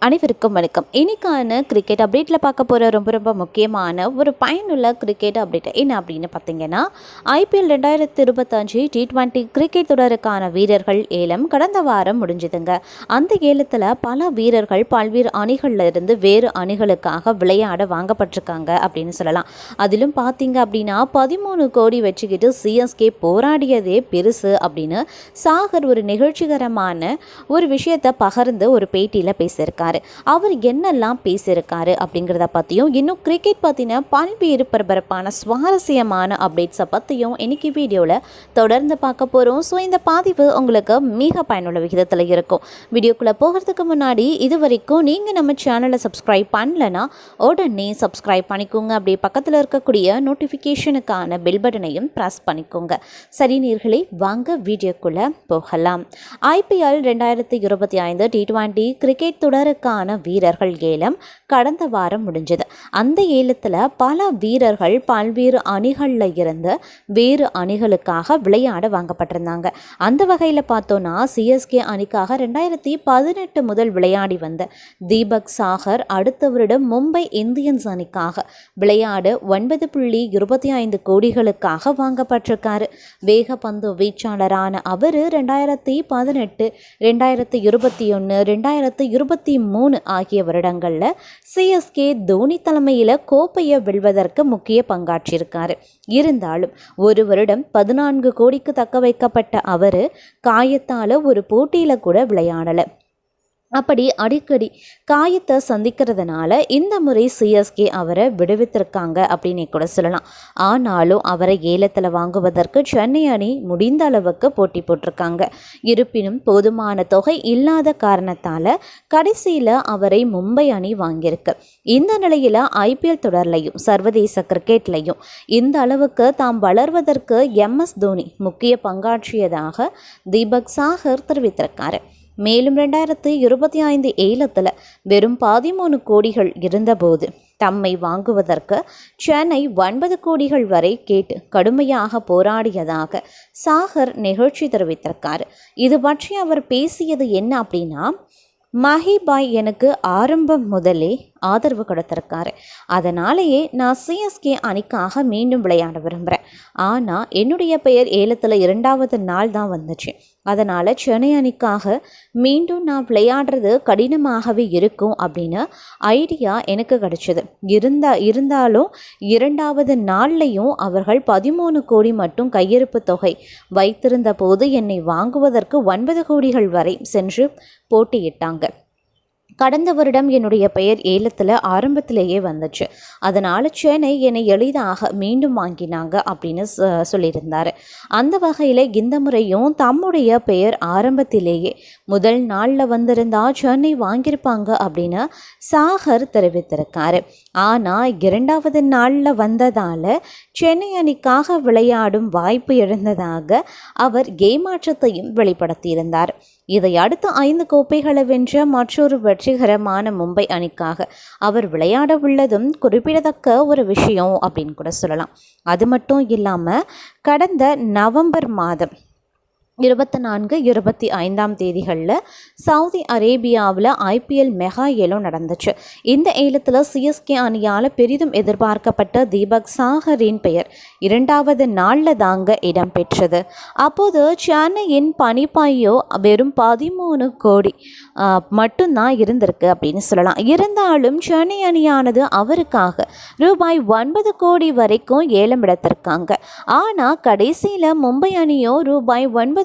அனைவருக்கும் வணக்கம். இன்னைக்கான கிரிக்கெட் அப்டேட்டில் பார்க்க போகிற ரொம்ப முக்கியமான ஒரு பயனுள்ள கிரிக்கெட் அப்டேட் என்ன அப்படின்னு பார்த்தீங்கன்னா, IPL 2025 T20 கிரிக்கெட் தொடருக்கான வீரர்கள் ஏலம் கடந்த வாரம் முடிஞ்சுதுங்க. அந்த ஏலத்தில் பல வீரர்கள் பல்வேறு அணிகளில் இருந்து வேறு அணிகளுக்காக விளையாட வாங்கப்பட்டிருக்காங்க அப்படின்னு சொல்லலாம். அதிலும் பார்த்தீங்க அப்படின்னா 13 கோடி வச்சுக்கிட்டு CSK போராடியதே பெருசு அப்படின்னு சாகர் ஒரு நிகழ்ச்சிகரமான ஒரு விஷயத்தை பகிர்ந்து ஒரு பேட்டியில் பேசியிருக்காரு. அவர் என்னெல்லாம் பேசியிருக்காரு அப்படிங்கிறத பற்றியும் இன்னும் கிரிக்கெட் பற்றின பல்வேறு பரபரப்பான சுவாரஸ்யமான அப்டேட்ஸை பற்றியும் இன்னைக்கு வீடியோவில் தொடர்ந்து பார்க்க போகிறோம். ஸோ இந்த பதிவு உங்களுக்கு மிக பயனுள்ள விகிதத்தில் இருக்கும். வீடியோக்குள்ளே போகிறதுக்கு முன்னாடி இது வரைக்கும் நீங்கள் நம்ம சேனலை சப்ஸ்கிரைப் பண்ணலைன்னா உடனே சப்ஸ்கிரைப் பண்ணிக்கோங்க. அப்படியே பக்கத்தில் இருக்கக்கூடிய நோட்டிஃபிகேஷனுக்கான பெல் பட்டனையும் ப்ரெஸ் பண்ணிக்கோங்க. சரி நேயர்களே, வாங்க வீடியோக்குள்ளே போகலாம். IPL 2025 T20 கிரிக்கெட் தொடருக்கான வீரர்கள் ஏலம் கடந்த வாரம் முடிஞ்சது. அந்த ஏலத்தில் பல வீரர்கள் பல்வேறு அணிகளில் இருந்து வேறு அணிகளுக்காக விளையாட வாங்கப்பட்டிருந்தாங்க. அந்த வகையில் பார்த்தோன்னா CSK அணிக்காக 2018 முதல் விளையாடி வந்த தீபக் சாகர் அடுத்த வருடம் மும்பை இந்தியன்ஸ் அணிக்காக விளையாட 9.25 கோடிகளுக்காக வாங்கப்பட்டிருக்காரு. வேகப்பந்து வீச்சாளரான அவர் 2018, 2021, 2023 ஆகிய வருடங்களில் CSK தோனி தலைமையில் கோப்பையை வெல்வதற்கு முக்கிய பங்காற்றியிருக்காரு. இருந்தாலும் ஒரு வருடம் 14 கோடிக்கு தக்க வைக்கப்பட்ட அவர் காயத்தால் ஒரு போட்டியில் கூட விளையாடலை. அப்படி அடிக்கடி காயத்தை சந்திக்கிறதுனால இந்த முறை CSK அவரை விடுவித்திருக்காங்க அப்படின்னு கூட சொல்லலாம். ஆனாலும் அவரை ஏலத்தில் வாங்குவதற்கு சென்னை அணி முடிந்த அளவுக்கு போட்டி போட்டிருக்காங்க. இருப்பினும் போதுமான தொகை இல்லாத காரணத்தால் கடைசியில் அவரை மும்பை அணி வாங்கியிருக்கு. இந்த நிலையில் IPL தொடர்லையும் சர்வதேச கிரிக்கெட்லையும் இந்த அளவுக்கு தாம் வளர்வதற்கு MS தோனி முக்கிய பங்காற்றியதாக தீபக் சாகர் தெரிவித்திருக்காரு. மேலும் 2025 ஏலத்தில் வெறும் 13 கோடிகள் இருந்தபோது தம்மை வாங்குவதற்கு சென்னை 9 கோடிகள் வரை கேட்டு கடுமையாக போராடியதாக சாகர் நிகழ்ச்சி தெரிவித்திருக்காரு. இது பற்றி அவர் பேசியது என்ன அப்படின்னா, மஹிபாய் எனக்கு ஆரம்பம் முதலே ஆதரவு கொடுத்திருக்காரு. அதனாலேயே நான் CSK அணிக்காக மீண்டும் விளையாட விரும்புகிறேன். ஆனால் என்னுடைய பெயர் ஏலத்தில் 2வது நாள் தான் வந்துச்சு. அதனால் சென்னை அணிக்காக மீண்டும் நான் விளையாடுறது கடினமாகவே இருக்கும் அப்படின்னு ஐடியா எனக்கு கிடைச்சது. இருந்தாலும் 2வது நாள்லையும் அவர்கள் 13 கோடி மட்டும் கையிருப்பு தொகை வைத்திருந்த போது என்னை வாங்குவதற்கு 9 கோடிகள் வரை சென்று போட்டியிட்டாங்க. கடந்த வருடம் என்னுடைய பெயர் ஏலத்தில் ஆரம்பத்திலேயே வந்துச்சு. அதனால் சென்னை என்னை எளிதாக மீண்டும் வாங்கினாங்க அப்படின்னு சொல்லியிருந்தார். அந்த வகையில் இந்த முறையும் தம்முடைய பெயர் ஆரம்பத்திலேயே முதல் நாளில் வந்திருந்தால் சென்னை வாங்கியிருப்பாங்க அப்படின்னு சாகர் தெரிவித்திருக்காரு. ஆனால் 2வது நாளில் வந்ததால் சென்னை அணிக்காக விளையாடும் வாய்ப்பு இழந்ததாக அவர் ஏமாற்றத்தையும் வெளிப்படுத்தியிருந்தார். இதை அடுத்து 5 கோப்பைகளை வென்ற மற்றொரு வெற்றிகரமான மும்பை அணிக்காக அவர் விளையாட உள்ளதும் குறிப்பிடத்தக்க ஒரு விஷயம் அப்படின்னு கூட சொல்லலாம். அது மட்டும் இல்லாமல் கடந்த நவம்பர் மாதம் 24, 25 தேதிகளில் சவுதி அரேபியாவில் IPL மெகா ஏலம் நடந்துச்சு. இந்த ஏலத்தில் CSK அணியால் பெரிதும் எதிர்பார்க்கப்பட்ட தீபக் சாகரின் பெயர் 2வது நாளில் தாங்க இடம்பெற்றது. அப்போது சென்னையின் பணிப்பாயோ வெறும் 13 கோடி மட்டும்தான் இருந்திருக்கு அப்படின்னு சொல்லலாம். இருந்தாலும் சென்னை அணியானது அவருக்காக ரூபாய் 9 கோடி வரைக்கும் ஏலம் எடுத்திருக்காங்க. ஆனால் கடைசியில் மும்பை அணியோ ரூபாய் 9.25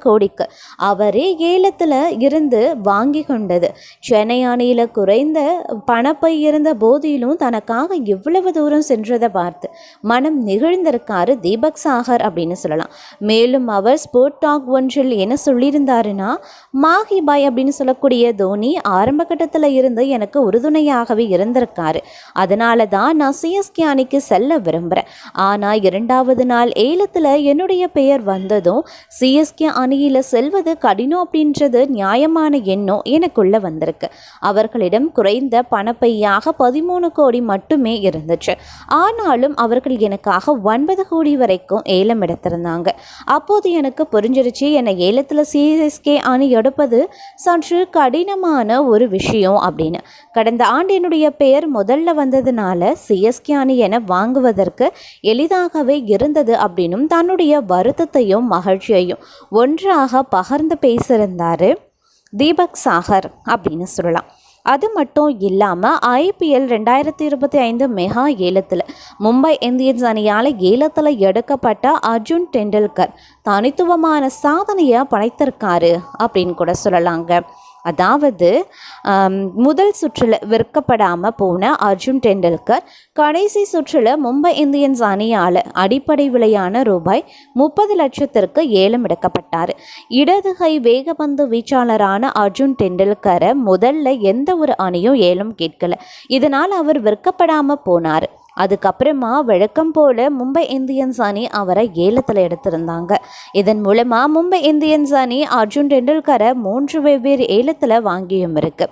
கோடிக்கு அவரே ஏலத்தில் இருந்து வாங்கி கொண்டது. சென்னை அணியில் குறைந்த பணப்பை இருந்த போதிலும் தனக்காக இவ்வளவு தூரம் சென்றதை பார்த்து மனம் நிகழ்ந்திருக்காரு தீபக் சாகர் அப்படின்னு சொல்லலாம். மேலும் அவர் ஸ்போர்ட் டாக் ஒன்றில் என்ன சொல்லியிருந்தாருன்னா, மாஹிபாய் அப்படின்னு சொல்லக்கூடிய தோனி ஆரம்ப கட்டத்தில் இருந்து எனக்கு உறுதுணையாகவே இருந்திருக்காரு. அதனால தான் நான் CSK அணிக்கு செல்ல விரும்புகிறேன். ஆனால் 2வது நாள் ஏலத்தில் என்னுடைய பெயர் வந்ததும் இருந்தாலும் சிஎஸ்கே அணியில் செல்வது கடினம் அப்படின்றது நியாயமான எண்ணம் எனக்குள்ள வந்திருக்கு. அவர்களிடம் குறைந்த பணப்பையாக 13 கோடி மட்டுமே இருந்துச்சு. ஆனாலும் அவர்கள் எனக்காக 9 கோடி வரைக்கும் ஏலம் எடுத்திருந்தாங்க. அப்போது எனக்கு புரிஞ்சிருச்சு, என்னை ஏலத்தில் சிஎஸ்கே அணி எடுப்பது சற்று கடினமான ஒரு விஷயம் அப்படின்னு. கடந்த ஆண்டு என்னுடைய பெயர் முதல்ல வந்ததுனால சிஎஸ்கே அணி என வாங்குவதற்கு எளிதாகவே இருந்தது அப்படின்னும் தன்னுடைய வருத்தத்தையும் மகிழ்ச்சியையும் ஒன்றாக பகிர்ந்து பேசியிருந்தார் தீபக் சாகர் அப்படின்னு சொல்லலாம். அது மட்டும் இல்லாமல் IPL 2025 மெகா ஏலத்தில் மும்பை இந்தியன்ஸ் அணியால் ஏலத்தில் எடுக்கப்பட்ட அர்ஜுன் டெண்டுல்கர் தனித்துவமான சாதனையை படைத்திருக்காரு அப்படின்னு கூட சொல்லலாங்க. அதாவது முதல் சுற்றில் விற்கப்படாமல் போன அர்ஜுன் டெண்டுல்கர் கடைசி சுற்றில் மும்பை இந்தியன்ஸ் அணியால் அடிப்படை விலையான ரூபாய் 30 லட்சத்திற்கு ஏலம் எடுக்கப்பட்டார். இடதுகை வேகப்பந்து வீச்சாளரான அர்ஜுன் டெண்டுல்கரை முதல்ல எந்த ஒரு அணியும் ஏலம் கேட்கல. இதனால் அவர் விற்கப்படாமல் போனார். அதுக்கப்புறமா வழக்கம் போல மும்பை இந்தியன்ஸ் அணி அவரை ஏலத்தில் எடுத்திருந்தாங்க. இதன் மூலமாக மும்பை இந்தியன்ஸ் அணி அர்ஜுன் டெண்டுல்கரை 3 வெவ்வேறு ஏலத்தில் வாங்கியும் இருக்கு.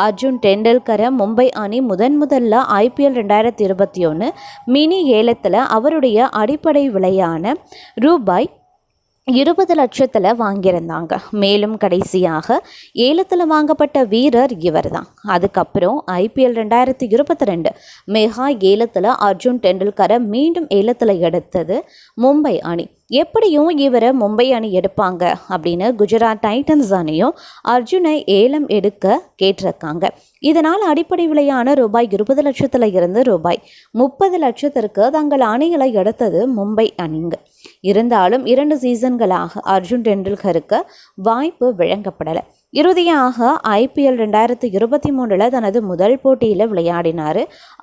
அர்ஜுன் டெண்டுல்கரை மும்பை அணி முதல்ல IPL 2021 மினி ஏலத்தில் அவருடைய அடிப்படை விலையான ரூபாய் 20 லட்சத்தில் வாங்கியிருந்தாங்க. மேலும் கடைசியாக ஏலத்தில் வாங்கப்பட்ட வீரர் இவர் தான். அதுக்கப்புறம் IPL 2022 மெகா ஏலத்தில் அர்ஜுன் டெண்டுல்கரை மீண்டும் ஏலத்தில் எடுத்தது மும்பை அணி. எப்படியும் இவரை மும்பை அணி எடுப்பாங்க அப்படின்னு குஜராத் டைட்டன்ஸ் அணியும் அர்ஜுனை ஏலம் எடுக்க கேட்டிருக்காங்க. இதனால் அடிப்படை விலையான ரூபாய் 20 லட்சத்தில் இருந்து ரூபாய் 30 லட்சத்திற்கு தங்கள் அணிகளை எடுத்தது மும்பை அணிங்க. இருந்தாலும் 2 சீசன்களாக அர்ஜுன் டெண்டுல்கருக்கு வாய்ப்பு வழங்கப்படலை. இறுதியாக IPL 2023 தனது முதல் போட்டியில் விளையாடினார்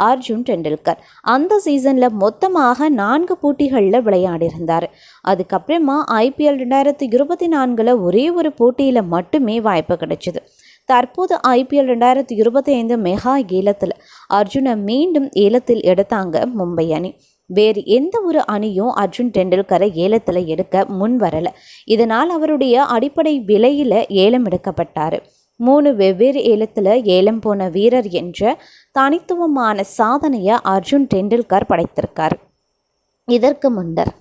அர்ஜுன் டெண்டுல்கர். அந்த சீசனில் மொத்தமாக 4 போட்டிகளில் விளையாடியிருந்தார். அதுக்கப்புறமா IPL 2024 ஒரே ஒரு போட்டியில் மட்டுமே வாய்ப்பு கிடைச்சிது. தற்போது IPL 2025 மெகா ஏலத்தில் அர்ஜுனை மீண்டும் ஏலத்தில் எடுத்தாங்க மும்பை அணி. வேறு எந்த ஒரு அணியும் அர்ஜுன் டெண்டுல்கரை ஏலத்தில் எடுக்க முன் வரலை. இதனால் அவருடைய அடிப்படை விலையில் ஏலம் எடுக்கப்பட்டார். 3 வெவ்வேறு ஏலத்தில் ஏலம் போன வீரர் என்ற தனித்துவமான சாதனையை அர்ஜுன் டெண்டுல்கர் படைத்திருக்கார். இதற்கு முன்னர்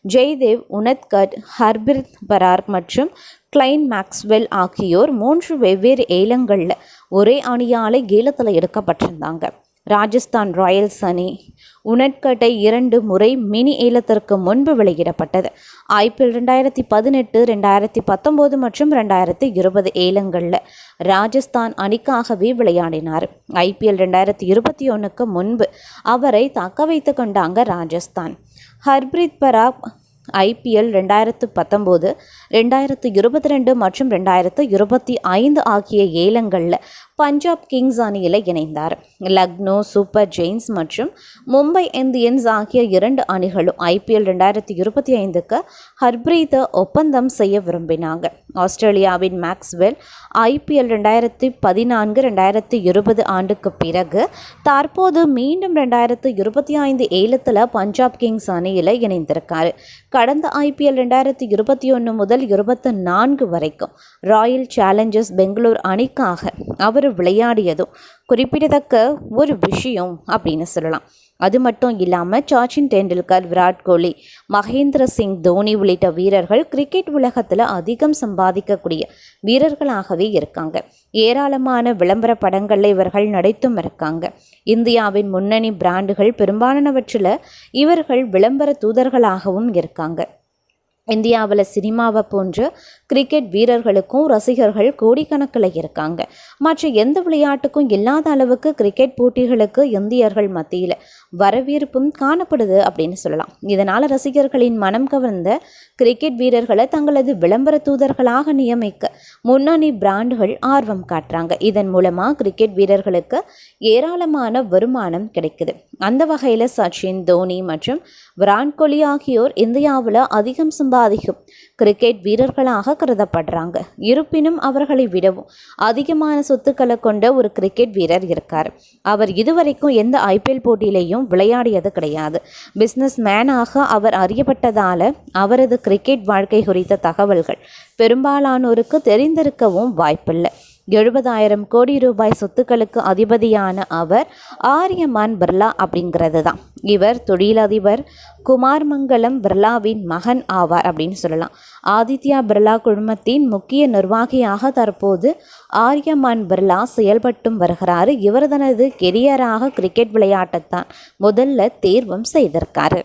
ஜெய்தேவ் உனத்கட், ஹர்பிரித் பரார் மற்றும் கிளைன் மேக்ஸ்வெல் ஆகியோர் 3 வெவ்வேறு ஏலங்களில் ஒரே அணியால் ஏலத்தில் எடுக்கப்பட்டிருந்தாங்க. ராஜஸ்தான் ராயல்ஸ் அணி உனட்கட்டை 2 முறை மினி ஏலத்திற்கு முன்பு வெளியிடப்பட்டது. IPL 2018, 2019 மற்றும் 2020 ஏலங்களில் ராஜஸ்தான் அணிக்காகவே விளையாடினார். IPL 2021க்கு முன்பு அவரை தக்க வைத்து கொண்டாங்க ராஜஸ்தான். ஹர்பிரித் பராக் IPL 2019, 2022 மற்றும் 2025 ஆகிய ஏலங்களில் பஞ்சாப் கிங்ஸ் அணியில் இணைந்தார். லக்னோ சூப்பர் ஜெயின்ஸ் மற்றும் மும்பை இந்தியன்ஸ் ஆகிய 2 அணிகளும் IPL 2025க்கு ஹர்பிரீத்தை ஒப்பந்தம் செய்ய விரும்பினாங்க. ஆஸ்திரேலியாவின் மேக்ஸ்வெல் IPL 2014-2020 ஆண்டுக்கு பிறகு தற்போது மீண்டும் 2025 ஏலத்தில் பஞ்சாப் கிங்ஸ் அணியில் இணைந்திருக்காரு. கடந்த IPL 2021 முதல் 24 வரைக்கும் ராயல் சேலஞ்சர்ஸ் பெங்களூர் அணிக்காக அவர் விளையாடியதும் குறிப்பிடத்தக்க ஒரு விஷயம் அப்படின்னு சொல்லலாம். அது மட்டும் இல்லாமல் சச்சின் டெண்டுல்கர், விராட் கோலி, மகேந்திர சிங் தோனி உள்ளிட்ட வீரர்கள் கிரிக்கெட் உலகத்தில் அதிகம் சம்பாதிக்கக்கூடிய வீரர்களாகவே இருக்காங்க. ஏராளமான விளம்பர படங்களில் இவர்கள் நடித்தும் இருக்காங்க. இந்தியாவின் முன்னணி பிராண்டுகள் பெரும்பாலானவற்றில் இவர்கள் விளம்பர தூதர்களாகவும் இருக்காங்க. இந்தியாவில் சினிமாவை போன்ற கிரிக்கெட் வீரர்களுக்கும் ரசிகர்கள் கோடிக்கணக்கில் இருக்காங்க. மற்ற எந்த விளையாட்டுக்கும் இல்லாத அளவுக்கு கிரிக்கெட் போட்டிகளுக்கு இந்தியர்கள் மத்தியில் வரவேற்பும் காணப்படுது அப்படின்னு சொல்லலாம். இதனால் ரசிகர்களின் மனம் கவர்ந்த கிரிக்கெட் வீரர்களை தங்களது விளம்பர தூதர்களாக நியமிக்க முன்னணி பிராண்டுகள் ஆர்வம் காட்டுறாங்க. இதன் மூலமாக கிரிக்கெட் வீரர்களுக்கு ஏராளமான வருமானம் கிடைக்குது. அந்த வகையில் சச்சின், தோனி மற்றும் விராட் கோலி ஆகியோர் இந்தியாவில் அதிகம் சம்பாதிக்கும் கிரிக்கெட் வீரர்களாக கருதப்படுறாங்க. இருப்பினும் அவர்களை விடவும் அதிகமான சொத்துக்களை கொண்ட ஒரு கிரிக்கெட் வீரர் இருக்கார். அவர் இதுவரைக்கும் எந்த ஐபிஎல் போட்டியிலையும் விளையாடியது கிடையாது. பிஸ்னஸ் மேனாக அவர் அறியப்பட்டதால அவரது கிரிக்கெட் வாழ்க்கை குறித்த தகவல்கள் பெரும்பாலானோருக்கு தெரிந்திருக்கவும் வாய்ப்பில்லை. 70,000 கோடி ரூபாய் சொத்துக்களுக்கு அதிபதியான அவர் ஆரியமான் பிர்லா அப்படிங்கிறது தான். இவர் தொழிலதிபர் குமார் மங்கலம் பிர்லாவின் மகன் ஆவார் அப்படின்னு சொல்லலாம். ஆதித்யா பிர்லா குழுமத்தின் முக்கிய நிர்வாகியாக தற்போது ஆரியமான் பிர்லா செயல்பட்டும் வருகிறார். இவர் தனது கெரியராக கிரிக்கெட் விளையாட்டைத்தான் முதல்ல தேர்வும் செய்திருக்காரு.